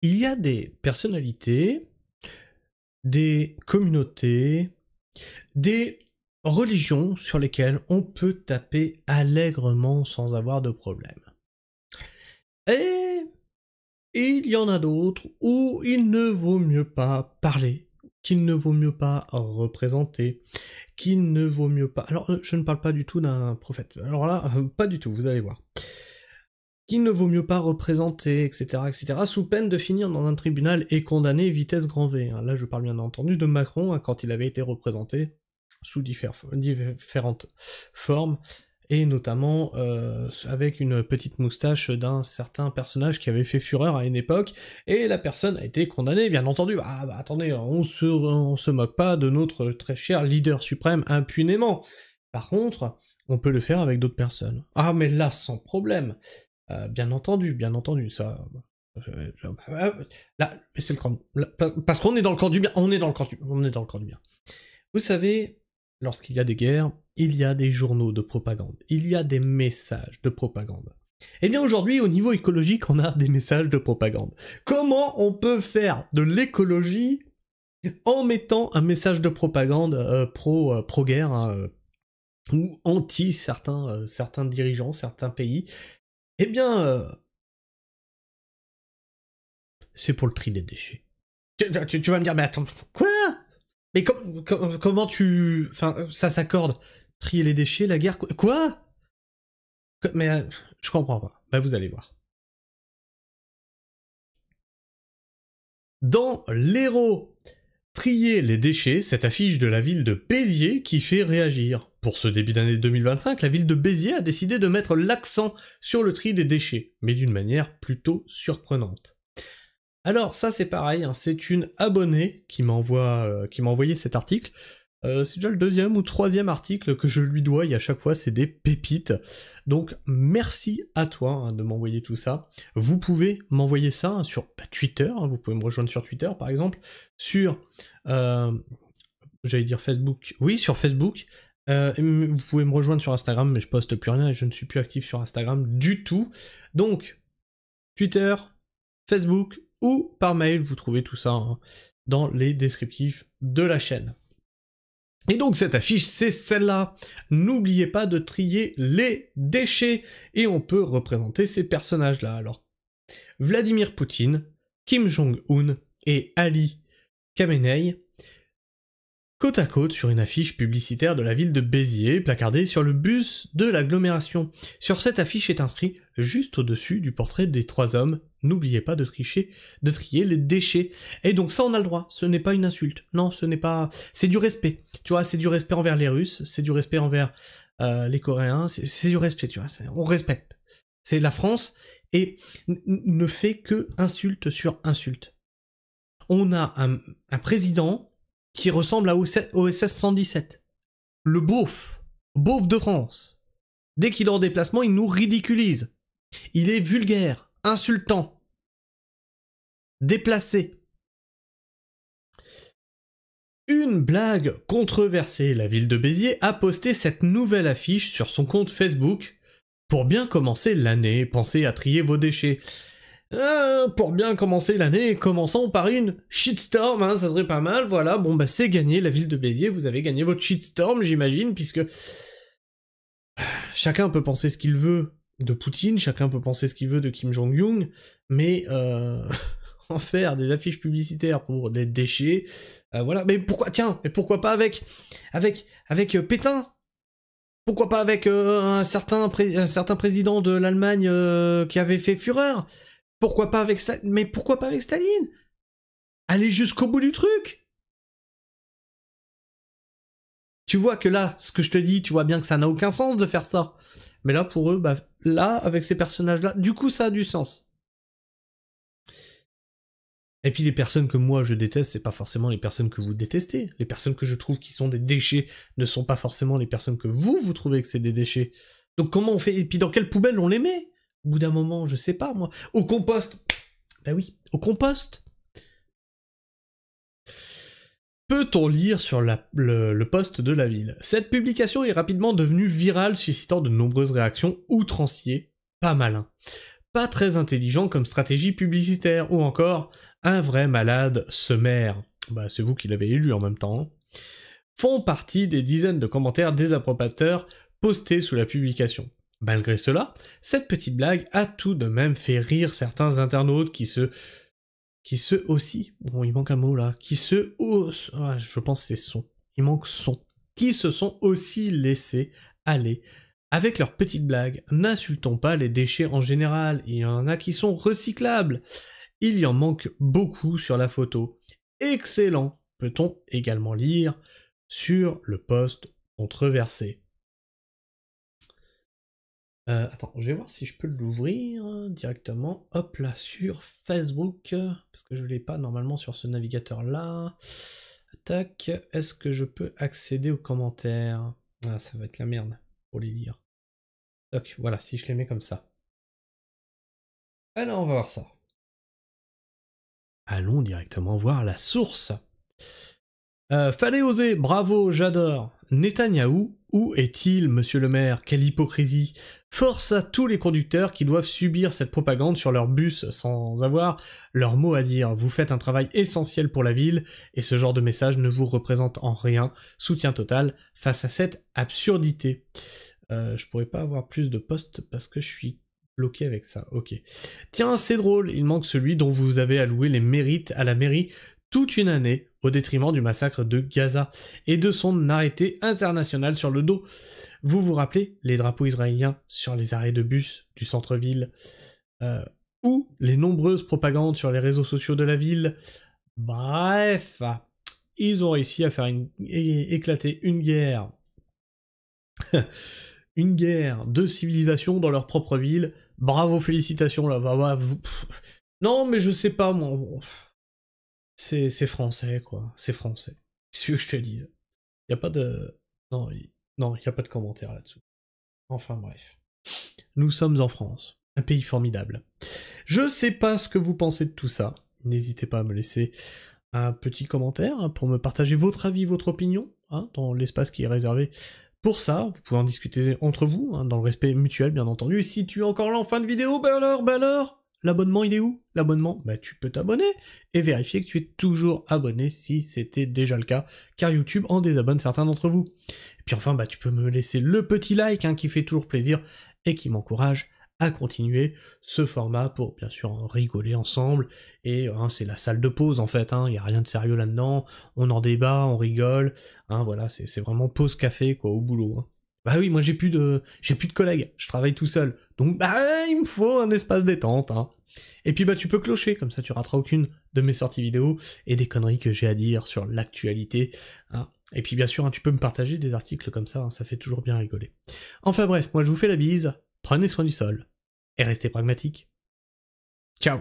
il y a des personnalités, des communautés, des religions sur lesquelles on peut taper allègrement sans avoir de problème. Et il y en a d'autres où il ne vaut mieux pas parler, qu'il ne vaut mieux pas représenter, qu'il ne vaut mieux pas... Alors, je ne parle pas du tout d'un prophète. Alors là, pas du tout, vous allez voir. Qu'il ne vaut mieux pas représenter, etc., sous peine de finir dans un tribunal et condamné vitesse grand V. Là, je parle bien entendu de Macron, quand il avait été représenté sous différentes formes, et notamment avec une petite moustache d'un certain personnage qui avait fait fureur à une époque, et la personne a été condamnée, bien entendu. Ah bah attendez, on se moque pas de notre très cher leader suprême impunément. Par contre, on peut le faire avec d'autres personnes. Ah mais là, sans problème. Bien entendu, ça... Là, c'est le camp... Là, parce qu'on est dans le camp du bien, on est dans le camp du bien. Vous savez, lorsqu'il y a des guerres, il y a des journaux de propagande, il y a des messages de propagande. Eh bien aujourd'hui, au niveau écologique, on a des messages de propagande. Comment on peut faire de l'écologie en mettant un message de propagande pro-guerre, hein, ou anti certains dirigeants, certains pays? Eh bien, c'est pour le tri des déchets. Tu vas me dire, mais attends, quoi? Mais comment tu... Enfin, ça s'accorde. Trier les déchets, la guerre... Quoi? Mais je comprends pas. Bah vous allez voir. Dans l'Hérault, trier les déchets, cette affiche de la ville de Béziers qui fait réagir. Pour ce début d'année 2025, la ville de Béziers a décidé de mettre l'accent sur le tri des déchets, mais d'une manière plutôt surprenante. Alors ça c'est pareil, hein, c'est une abonnée qui m'a envoyé cet article. C'est déjà le deuxième ou troisième article que je lui dois, et à chaque fois c'est des pépites. Donc merci à toi, hein, de m'envoyer tout ça. Vous pouvez m'envoyer ça, hein, sur Twitter, hein, vous pouvez me rejoindre sur Twitter par exemple, sur j'allais dire Facebook, oui sur Facebook. Vous pouvez me rejoindre sur Instagram, mais je poste plus rien et je ne suis plus actif sur Instagram du tout. Donc Twitter, Facebook ou par mail, vous trouvez tout ça, hein, dans les descriptifs de la chaîne. Et donc cette affiche, c'est celle-là. N'oubliez pas de trier les déchets, et on peut représenter ces personnages-là. Alors, Vladimir Poutine, Kim Jong-un et Ali Khamenei, côte à côte sur une affiche publicitaire de la ville de Béziers, placardée sur le bus de l'agglomération. Sur cette affiche est inscrit, juste au-dessus du portrait des trois hommes, n'oubliez pas de trier les déchets. Et donc ça on a le droit, ce n'est pas une insulte. Non, ce n'est pas... C'est du respect. Tu vois, c'est du respect envers les Russes, c'est du respect envers les Coréens, c'est du respect, tu vois, on respecte. C'est la France, et ne fait que insulte sur insulte. On a un président qui ressemble à OSS 117. Le beauf de France. Dès qu'il est en déplacement, il nous ridiculise. Il est vulgaire, insultant, déplacé. Une blague controversée, la ville de Béziers a posté cette nouvelle affiche sur son compte Facebook. Pour bien commencer l'année, pensez à trier vos déchets. Pour bien commencer l'année, commençons par une shitstorm, hein, ça serait pas mal, voilà, bon bah c'est gagné, la ville de Béziers, vous avez gagné votre shitstorm, j'imagine, puisque chacun peut penser ce qu'il veut de Poutine, chacun peut penser ce qu'il veut de Kim Jong-un, mais en faire des affiches publicitaires pour des déchets, voilà, mais pourquoi pas avec Pétain? Pourquoi pas avec un certain président de l'Allemagne qui avait fait fureur? Pourquoi pas avec Staline? Mais pourquoi pas avec Staline? Allez jusqu'au bout du truc! Tu vois que là, ce que je te dis, tu vois bien que ça n'a aucun sens de faire ça. Mais là, pour eux, bah, là, avec ces personnages-là, du coup, ça a du sens. Et puis les personnes que moi je déteste, c'est pas forcément les personnes que vous détestez. Les personnes que je trouve qui sont des déchets ne sont pas forcément les personnes que vous trouvez que c'est des déchets. Donc comment on fait? Et puis dans quelle poubelle on les met? Au bout d'un moment, je sais pas moi. Au compost. Ben oui, au compost. Peut-on lire sur le post de la ville? Cette publication est rapidement devenue virale, suscitant de nombreuses réactions outranciers. Pas malin. pas très intelligent comme stratégie publicitaire, ou encore un vrai malade se mère. Bah c'est vous qui l'avez élu en même temps. Hein. Font partie des dizaines de commentaires désapprobateurs postés sous la publication. Malgré cela, cette petite blague a tout de même fait rire certains internautes qui se aussi, bon il manque un mot là, qui se je pense que c'est son, il manque son, qui se sont aussi laissés aller avec leurs petites blagues. N'insultons pas les déchets en général, il y en a qui sont recyclables, il y en manque beaucoup sur la photo. Excellent, peut-on également lire sur le post controversé. Attends, je vais voir si je peux l'ouvrir directement. Hop là, sur Facebook, parce que je ne l'ai pas normalement sur ce navigateur-là. Tac, est-ce que je peux accéder aux commentaires? Ah, ça va être la merde pour les lire. Donc voilà, si je les mets comme ça. Alors on va voir ça. Allons directement voir la source. Fallait oser, bravo, j'adore. Netanyahou, où est-il, monsieur le maire? Quelle hypocrisie! Force à tous les conducteurs qui doivent subir cette propagande sur leur bus sans avoir leur mot à dire. Vous faites un travail essentiel pour la ville, et ce genre de message ne vous représente en rien. Soutien total face à cette absurdité. Je pourrais pas avoir plus de posts parce que je suis bloqué avec ça. Ok. Tiens, c'est drôle, il manque celui dont vous avez alloué les mérites à la mairie toute une année au détriment du massacre de Gaza et de son arrêté international sur le dos. Vous vous rappelez les drapeaux israéliens sur les arrêts de bus du centre-ville ou les nombreuses propagandes sur les réseaux sociaux de la ville. Bref, ils ont réussi à faire éclater une guerre. Une guerre de civilisation dans leur propre ville. Bravo, félicitations là. Non, mais je sais pas moi. C'est français, quoi. C'est français. Qu'est-ce que je te dise? Y a pas de... Non, y a pas de commentaire là-dessous. Enfin bref. Nous sommes en France. Un pays formidable. Je sais pas ce que vous pensez de tout ça. N'hésitez pas à me laisser un petit commentaire hein, pour me partager votre avis, votre opinion, hein, dans l'espace qui est réservé pour ça. Vous pouvez en discuter entre vous, hein, dans le respect mutuel, bien entendu. Et si tu es encore là en fin de vidéo, bah alors l'abonnement, il est où? L'abonnement? Bah tu peux t'abonner et vérifier que tu es toujours abonné si c'était déjà le cas, car YouTube en désabonne certains d'entre vous. Et puis enfin, bah tu peux me laisser le petit like hein, qui fait toujours plaisir et qui m'encourage à continuer ce format pour bien sûr rigoler ensemble. Et hein, c'est la salle de pause en fait, hein, y a rien de sérieux là-dedans, on en débat, on rigole, hein, voilà, c'est vraiment pause café quoi au boulot. Hein. Bah oui, moi j'ai plus de collègues, je travaille tout seul. Donc bah il me faut un espace détente, hein. Et puis bah tu peux clocher, comme ça tu rateras aucune de mes sorties vidéo et des conneries que j'ai à dire sur l'actualité. Hein. Et puis bien sûr, hein, tu peux me partager des articles comme ça, hein, ça fait toujours bien rigoler. Enfin bref, moi je vous fais la bise, prenez soin du sol, et restez pragmatiques. Ciao!